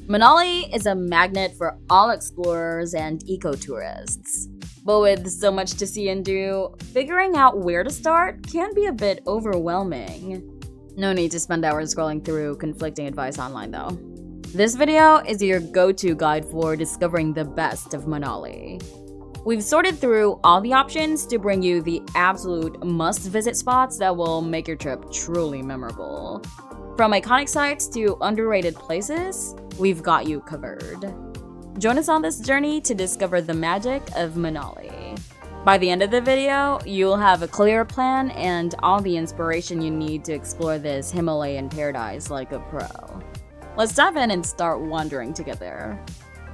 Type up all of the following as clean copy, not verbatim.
Manali is a magnet for all explorers and eco-tourists. But with so much to see and do, figuring out where to start can be a bit overwhelming. No need to spend hours scrolling through conflicting advice online though. This video is your go-to guide for discovering the best of Manali. We've sorted through all the options to bring you the absolute must-visit spots that will make your trip truly memorable. From iconic sites to underrated places, we've got you covered. Join us on this journey to discover the magic of Manali. By the end of the video, you'll have a clear plan and all the inspiration you need to explore this Himalayan paradise like a pro. Let's dive in and start wandering together.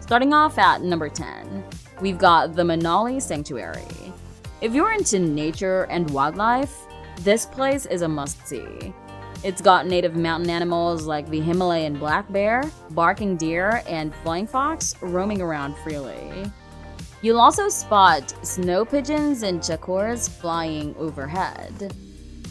Starting off at number 10, we've got the Manali Sanctuary. If you're into nature and wildlife, this place is a must-see. It's got native mountain animals like the Himalayan black bear, barking deer, and flying fox roaming around freely. You'll also spot snow pigeons and chakors flying overhead.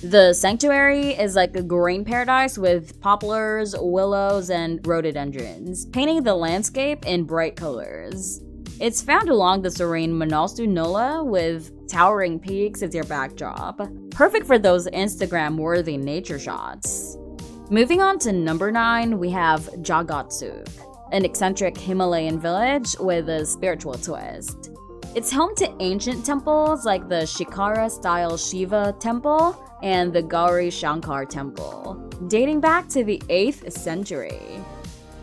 The sanctuary is like a green paradise with poplars, willows, and rhododendrons, painting the landscape in bright colors. It's found along the serene Manalstu Nola with towering peaks as your backdrop, perfect for those Instagram-worthy nature shots. Moving on to number 9, we have Jagatsuk, an eccentric Himalayan village with a spiritual twist. It's home to ancient temples like the Shikara-style Shiva temple and the Gauri Shankar temple, dating back to the 8th century.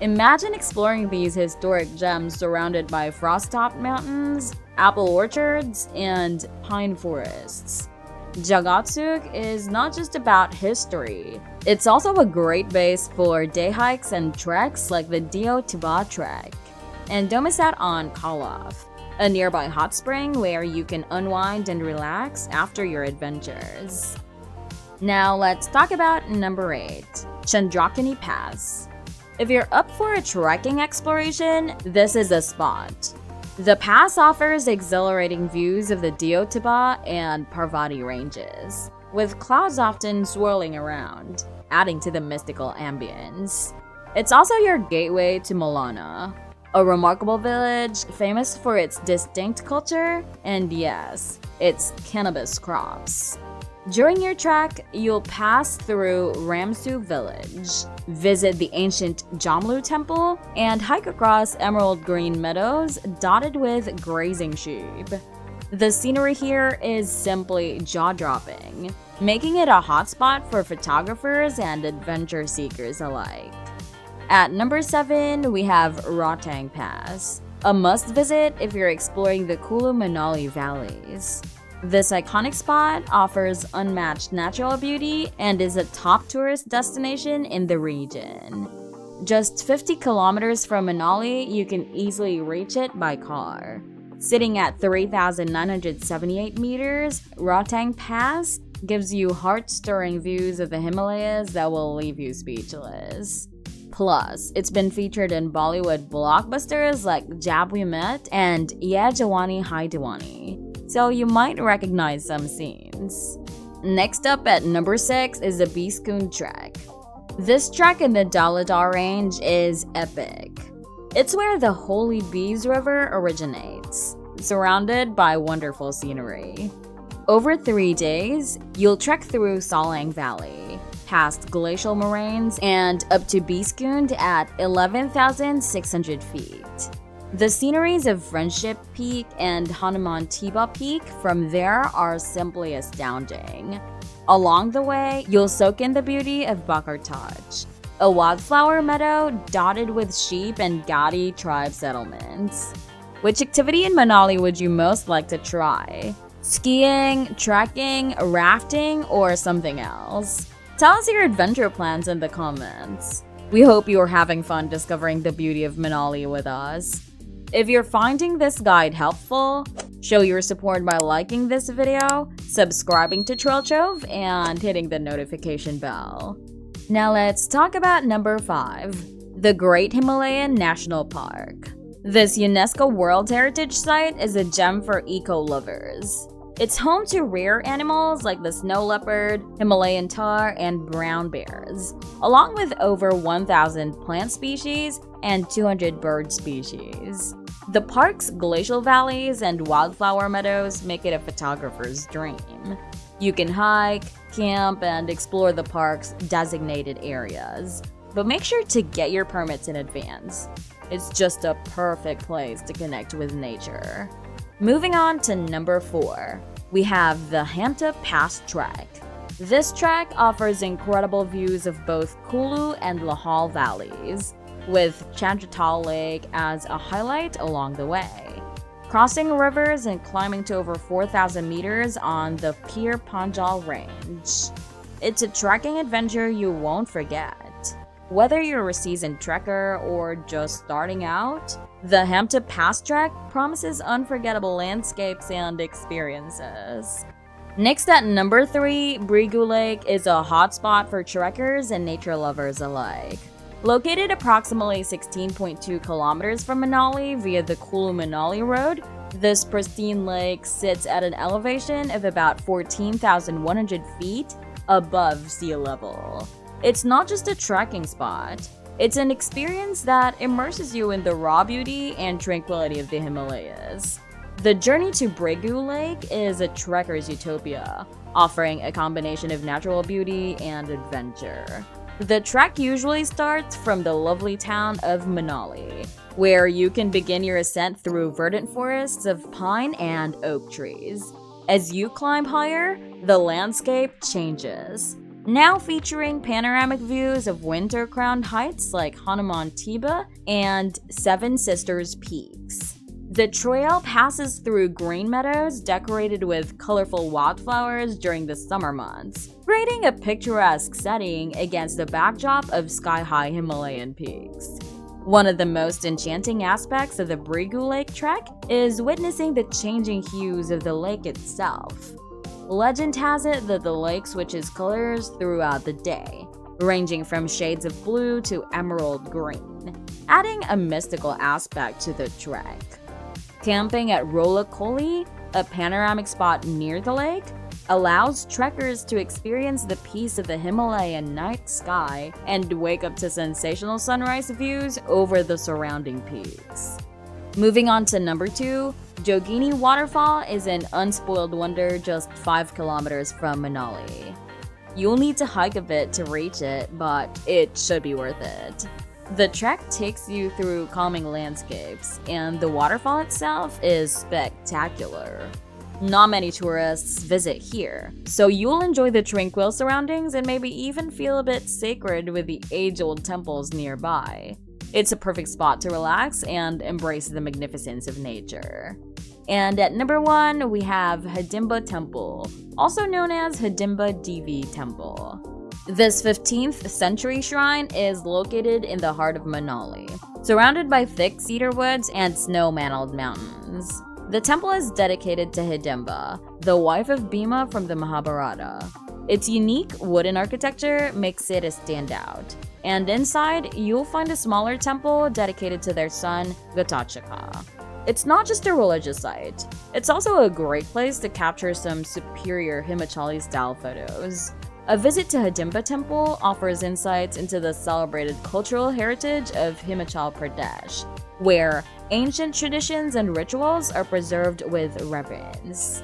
Imagine exploring these historic gems surrounded by frost-topped mountains, apple orchards, and pine forests. Jagatsuk is not just about history, it's also a great base for day hikes and treks like the Dio Tuba trek. And don't miss out on Kalaf, a nearby hot spring where you can unwind and relax after your adventures. Now let's talk about number 8, Chandrakini Pass. If you're up for a trekking exploration, this is a spot. The pass offers exhilarating views of the Diotaba and Parvati ranges, with clouds often swirling around, adding to the mystical ambience. It's also your gateway to Malana, a remarkable village famous for its distinct culture and, yes, its cannabis crops. During your trek, you'll pass through Ramsu village, visit the ancient Jamlu temple, and hike across emerald green meadows dotted with grazing sheep. The scenery here is simply jaw-dropping, making it a hotspot for photographers and adventure seekers alike. At number 7, we have Rohtang Pass, a must-visit if you're exploring the Kulu Manali valleys. This iconic spot offers unmatched natural beauty and is a top tourist destination in the region. Just 50 kilometers from Manali, you can easily reach it by car. Sitting at 3,978 meters, Rohtang Pass gives you heart-stirring views of the Himalayas that will leave you speechless. Plus, it's been featured in Bollywood blockbusters like Jab We Met and Ye Jawani Hai Diwani, so you might recognize some scenes. Next up at number 6 is the Biskund Trek. This trek in the Daladar range is epic. It's where the Holy Bees River originates, surrounded by wonderful scenery. Over 3 days, you'll trek through Solang Valley, past glacial moraines, and up to Biskund at 11,600 feet. The sceneries of Friendship Peak and Hanuman Tiba Peak from there are simply astounding. Along the way, you'll soak in the beauty of Bakar Taj, a wildflower meadow dotted with sheep and Gadi tribe settlements. Which activity in Manali would you most like to try? Skiing, trekking, rafting, or something else? Tell us your adventure plans in the comments. We hope you're having fun discovering the beauty of Manali with us. If you're finding this guide helpful, show your support by liking this video, subscribing to Trove, and hitting the notification bell. Now let's talk about number 5, the Great Himalayan National Park. This UNESCO World Heritage Site is a gem for eco-lovers. It's home to rare animals like the snow leopard, Himalayan tahr, and brown bears, along with over 1,000 plant species and 200 bird species. The park's glacial valleys and wildflower meadows make it a photographer's dream. You can hike, camp, and explore the park's designated areas, but make sure to get your permits in advance. It's just a perfect place to connect with nature. Moving on to number 4, we have the Hadimba Pass Trek. This trek offers incredible views of both Kulu and Lahal valleys, with Chandratal Lake as a highlight along the way. Crossing rivers and climbing to over 4,000 meters on the Pir Panjal Range. It's a trekking adventure you won't forget. Whether you're a seasoned trekker or just starting out, the Hadimba Pass Trek promises unforgettable landscapes and experiences. Next at number 3, Brigu Lake is a hotspot for trekkers and nature lovers alike. Located approximately 16.2 kilometers from Manali via the Kulu-Manali Road, this pristine lake sits at an elevation of about 14,100 feet above sea level. It's not just a trekking spot, it's an experience that immerses you in the raw beauty and tranquility of the Himalayas. The journey to Brigu Lake is a trekker's utopia, offering a combination of natural beauty and adventure. The trek usually starts from the lovely town of Manali, where you can begin your ascent through verdant forests of pine and oak trees. As you climb higher, the landscape changes. Now featuring panoramic views of winter-crowned heights like Hanuman Tiba and Seven Sisters Peaks. The trail passes through green meadows decorated with colorful wildflowers during the summer months, creating a picturesque setting against the backdrop of sky-high Himalayan peaks. One of the most enchanting aspects of the Brigu Lake trek is witnessing the changing hues of the lake itself. Legend has it that the lake switches colors throughout the day, ranging from shades of blue to emerald green, adding a mystical aspect to the trek. Camping at Rolakoli, a panoramic spot near the lake, allows trekkers to experience the peace of the Himalayan night sky and wake up to sensational sunrise views over the surrounding peaks. Moving on to number 2, Jogini Waterfall is an unspoiled wonder just 5 kilometers from Manali. You'll need to hike a bit to reach it, but it should be worth it. The trek takes you through calming landscapes, and the waterfall itself is spectacular. Not many tourists visit here, so you'll enjoy the tranquil surroundings and maybe even feel a bit sacred with the age-old temples nearby. It's a perfect spot to relax and embrace the magnificence of nature. And at number 1, we have Hadimba Temple, also known as Hadimba Devi Temple. This 15th century shrine is located in the heart of Manali, surrounded by thick cedar woods and snow-mantled mountains. The temple is dedicated to Hadimba, the wife of Bhima from the Mahabharata. Its unique wooden architecture makes it a standout, and inside you'll find a smaller temple dedicated to their son, Gatotchaka. It's not just a religious site, it's also a great place to capture some superior Himachali-style photos. A visit to Hadimba Temple offers insights into the celebrated cultural heritage of Himachal Pradesh, where ancient traditions and rituals are preserved with reverence.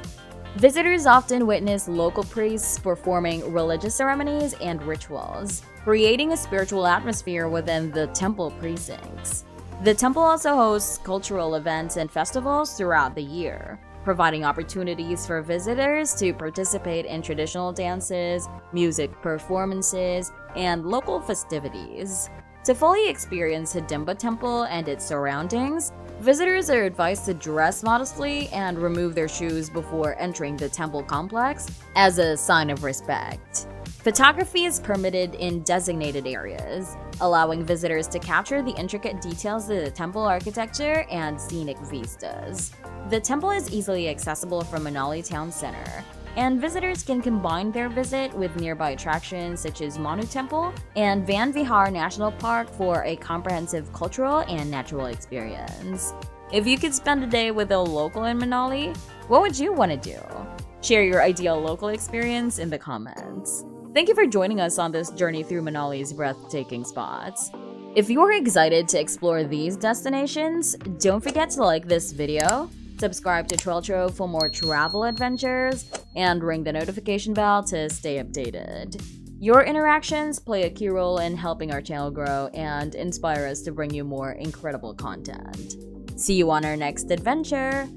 Visitors often witness local priests performing religious ceremonies and rituals, creating a spiritual atmosphere within the temple precincts. The temple also hosts cultural events and festivals throughout the year, providing opportunities for visitors to participate in traditional dances, music performances, and local festivities. To fully experience Hadimba Temple and its surroundings, visitors are advised to dress modestly and remove their shoes before entering the temple complex as a sign of respect. Photography is permitted in designated areas, allowing visitors to capture the intricate details of the temple architecture and scenic vistas. The temple is easily accessible from Manali Town Center, and visitors can combine their visit with nearby attractions such as Manu Temple and Van Vihar National Park for a comprehensive cultural and natural experience. If you could spend a day with a local in Manali, what would you want to do? Share your ideal local experience in the comments. Thank you for joining us on this journey through Manali's breathtaking spots. If you're excited to explore these destinations, don't forget to like this video, subscribe to Trove for more travel adventures, and ring the notification bell to stay updated. Your interactions play a key role in helping our channel grow and inspire us to bring you more incredible content. See you on our next adventure!